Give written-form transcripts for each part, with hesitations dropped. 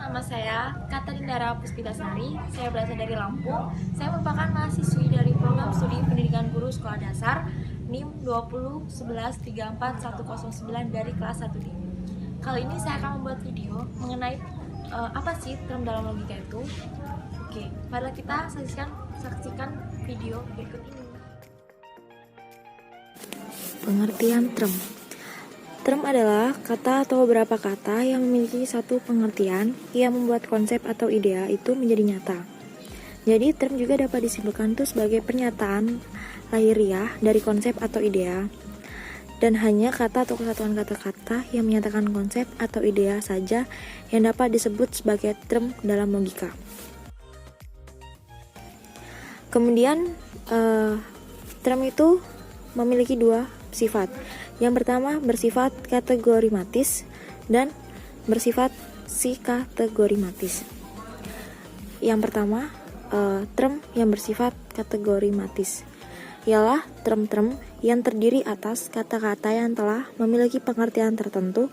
nama saya Katarindara Puspitasari. Saya berasal dari Lampung. Saya merupakan mahasiswi dari program studi pendidikan guru sekolah dasar NIM 2011341109 dari kelas 1D. Kali ini saya akan membuat video mengenai apa sih term dalam logika itu. Oke, mari kita saksikan video berikut ini. Pengertian term. Term adalah kata atau beberapa kata yang memiliki satu pengertian yang membuat konsep atau idea itu menjadi nyata. Jadi term juga dapat disimpulkan itu sebagai pernyataan lahiriah dari konsep atau idea, dan hanya kata atau kesatuan kata-kata yang menyatakan konsep atau idea saja yang dapat disebut sebagai term dalam logika. Kemudian term itu memiliki dua sifat. Yang pertama bersifat kategorimatis dan bersifat psikategorimatis. Yang pertama, term yang bersifat kategorimatis ialah term-term yang terdiri atas kata-kata yang telah memiliki pengertian tertentu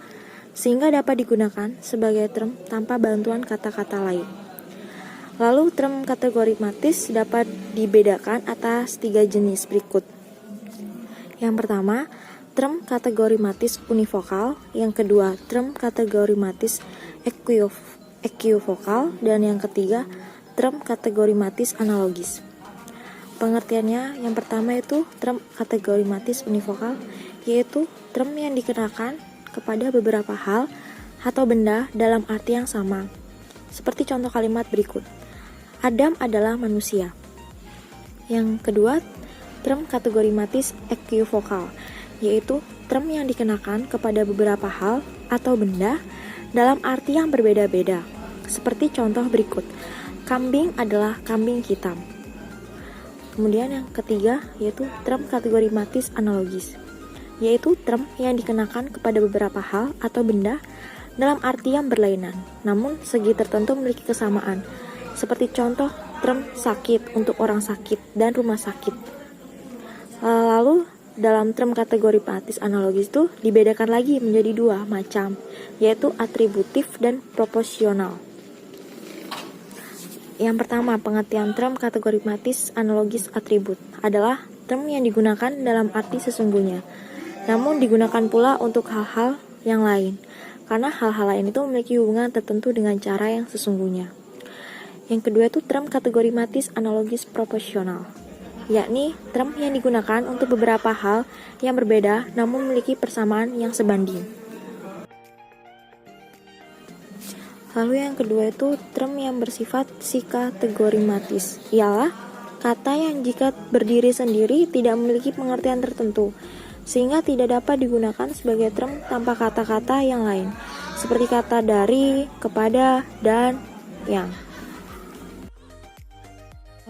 sehingga dapat digunakan sebagai term tanpa bantuan kata-kata lain. Lalu term kategorimatis dapat dibedakan atas 3 jenis berikut. Yang pertama, term kategorimatis univokal, yang kedua term kategorimatis equivokal, dan yang ketiga term kategorimatis analogis. Pengertiannya yang pertama itu term kategorimatis univokal, yaitu term yang dikenakan kepada beberapa hal atau benda dalam arti yang sama. Seperti contoh kalimat berikut. Adam adalah manusia. Yang kedua, term kategorimatis equivokal, yaitu term yang dikenakan kepada beberapa hal atau benda dalam arti yang berbeda-beda. Seperti contoh berikut, kambing adalah kambing hitam. Kemudian yang ketiga yaitu term kategorimatis analogis, yaitu term yang dikenakan kepada beberapa hal atau benda dalam arti yang berlainan, namun segi tertentu memiliki kesamaan. Seperti contoh term sakit untuk orang sakit dan rumah sakit. Lalu dalam term kategorimatis analogis itu dibedakan lagi menjadi 2 macam, yaitu atributif dan proporsional. Yang pertama, pengertian term kategorimatis analogis atribut adalah term yang digunakan dalam arti sesungguhnya, namun digunakan pula untuk hal-hal yang lain, karena hal-hal lain itu memiliki hubungan tertentu dengan cara yang sesungguhnya. Yang kedua itu term kategorimatis analogis proporsional, yakni term yang digunakan untuk beberapa hal yang berbeda namun memiliki persamaan yang sebanding. Lalu yang kedua itu term yang bersifat psikategorimatis, ialah kata yang jika berdiri sendiri tidak memiliki pengertian tertentu, sehingga tidak dapat digunakan sebagai term tanpa kata-kata yang lain, seperti kata dari, kepada, dan, yang.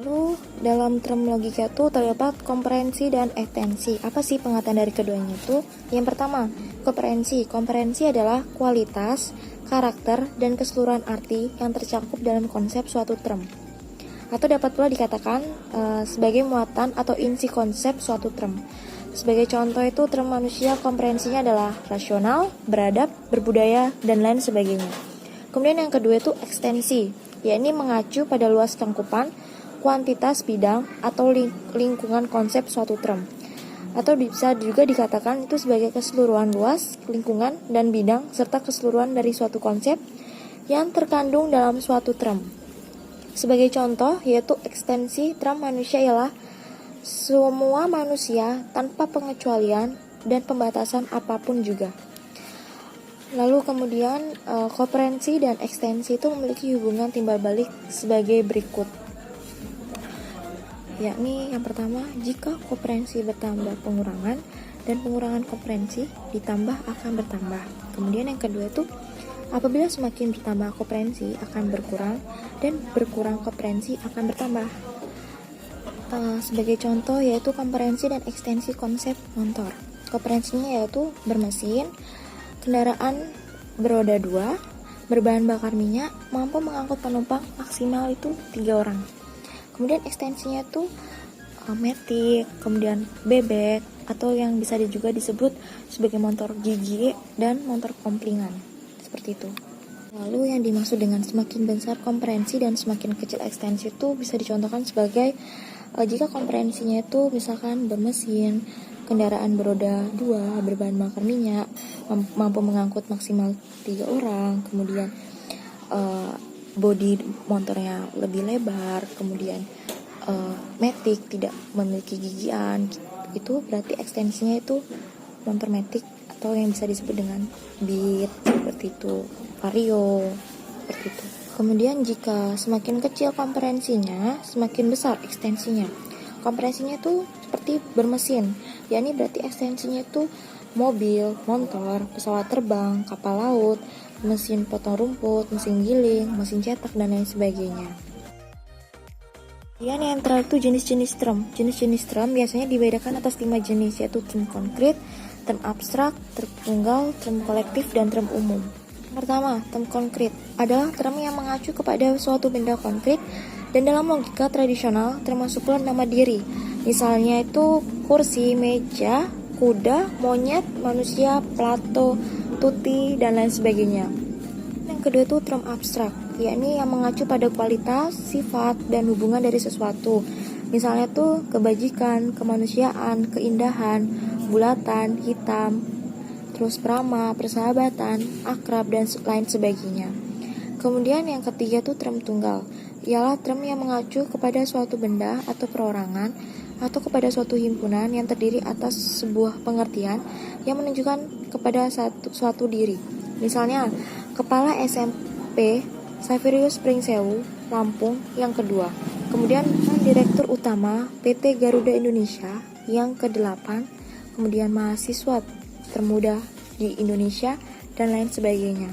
Lalu dalam term logika itu terdapat komprehensi dan ekstensi. Apa sih pengertian dari keduanya itu? Yang pertama, komprehensi. Komprehensi adalah kualitas, karakter, dan keseluruhan arti yang tercakup dalam konsep suatu term. Atau dapat pula dikatakan sebagai muatan atau inti konsep suatu term. Sebagai contoh itu term manusia komprehensinya adalah rasional, beradab, berbudaya, dan lain sebagainya. Kemudian yang kedua itu ekstensi, yakni mengacu pada luas cangkupan, kuantitas bidang atau lingkungan konsep suatu term, atau bisa juga dikatakan itu sebagai keseluruhan luas, lingkungan, dan bidang serta keseluruhan dari suatu konsep yang terkandung dalam suatu term. Sebagai contoh yaitu ekstensi term manusia ialah semua manusia tanpa pengecualian dan pembatasan apapun juga. Lalu kemudian komprehensi dan ekstensi itu memiliki hubungan timbal balik sebagai berikut. Yakni yang pertama, jika komprehensi bertambah pengurangan dan pengurangan komprehensi ditambah akan bertambah. Kemudian yang kedua itu, apabila semakin bertambah komprehensi akan berkurang dan berkurang komprehensi akan bertambah. Sebagai contoh yaitu komprehensi dan ekstensi konsep motor. Komprehensinya yaitu bermesin, kendaraan beroda 2, berbahan bakar minyak, mampu mengangkut penumpang maksimal itu 3 orang. Kemudian ekstensinya tuh matic, kemudian bebek, atau yang bisa juga disebut sebagai motor gigi dan motor komplingan. Seperti itu. Lalu yang dimaksud dengan semakin besar komprehensi dan semakin kecil ekstensi itu bisa dicontohkan sebagai jika komprehensinya itu misalkan bermesin, kendaraan beroda 2, berbahan bakar minyak, mampu mengangkut maksimal 3 orang, kemudian bodi motornya lebih lebar, kemudian matic tidak memiliki gigian, itu berarti ekstensinya itu motor matic atau yang bisa disebut dengan beat seperti itu, vario seperti itu. Kemudian jika semakin kecil komprehensinya, semakin besar ekstensinya. Komprehensinya itu seperti bermesin, yakni berarti ekstensinya itu mobil, motor, pesawat terbang, kapal laut, mesin potong rumput, mesin giling, mesin cetak, dan lain sebagainya. Kemudian yang terakhir itu jenis-jenis term. Jenis-jenis term biasanya dibedakan atas 5 jenis, yaitu term konkret, term abstrak, term tunggal, term kolektif, dan term umum. Pertama, term konkret adalah term yang mengacu kepada suatu benda konkret dan dalam logika tradisional termasuk pula nama diri. Misalnya itu kursi, meja, kuda, monyet, manusia, Plato, tuti, dan lain sebagainya. Yang kedua itu term abstrak, yakni yang mengacu pada kualitas, sifat, dan hubungan dari sesuatu. Misalnya tuh kebajikan, kemanusiaan, keindahan, bulatan, hitam, terus prama, persahabatan, akrab, dan lain sebagainya. Kemudian yang ketiga tuh term tunggal, ialah term yang mengacu kepada suatu benda atau perorangan atau kepada suatu himpunan yang terdiri atas sebuah pengertian yang menunjukkan kepada suatu diri. Misalnya, Kepala SMP Saverius Pringsewu, Lampung yang kedua. Kemudian Direktur Utama PT Garuda Indonesia yang ke-8. Kemudian mahasiswa termuda di Indonesia dan lain sebagainya.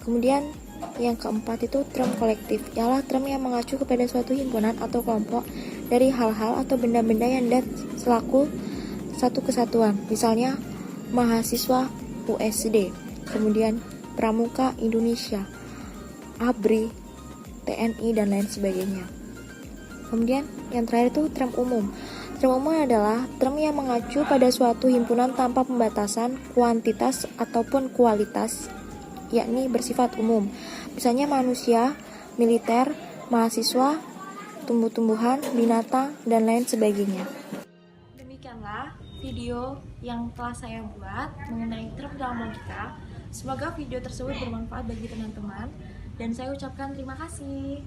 Kemudian yang keempat itu term kolektif, ialah term yang mengacu kepada suatu himpunan atau kelompok dari hal-hal atau benda-benda yang selaku satu kesatuan. Misalnya mahasiswa USD, kemudian Pramuka Indonesia, ABRI, TNI, dan lain sebagainya. Kemudian yang terakhir itu term umum. Term umum adalah term yang mengacu pada suatu himpunan tanpa pembatasan kuantitas ataupun kualitas, yakni bersifat umum. Misalnya manusia, militer, mahasiswa, tumbuh-tumbuhan, binatang, dan lain sebagainya. Demikianlah video yang telah saya buat mengenai term dalam logika. Semoga video tersebut bermanfaat bagi teman-teman dan saya ucapkan terima kasih.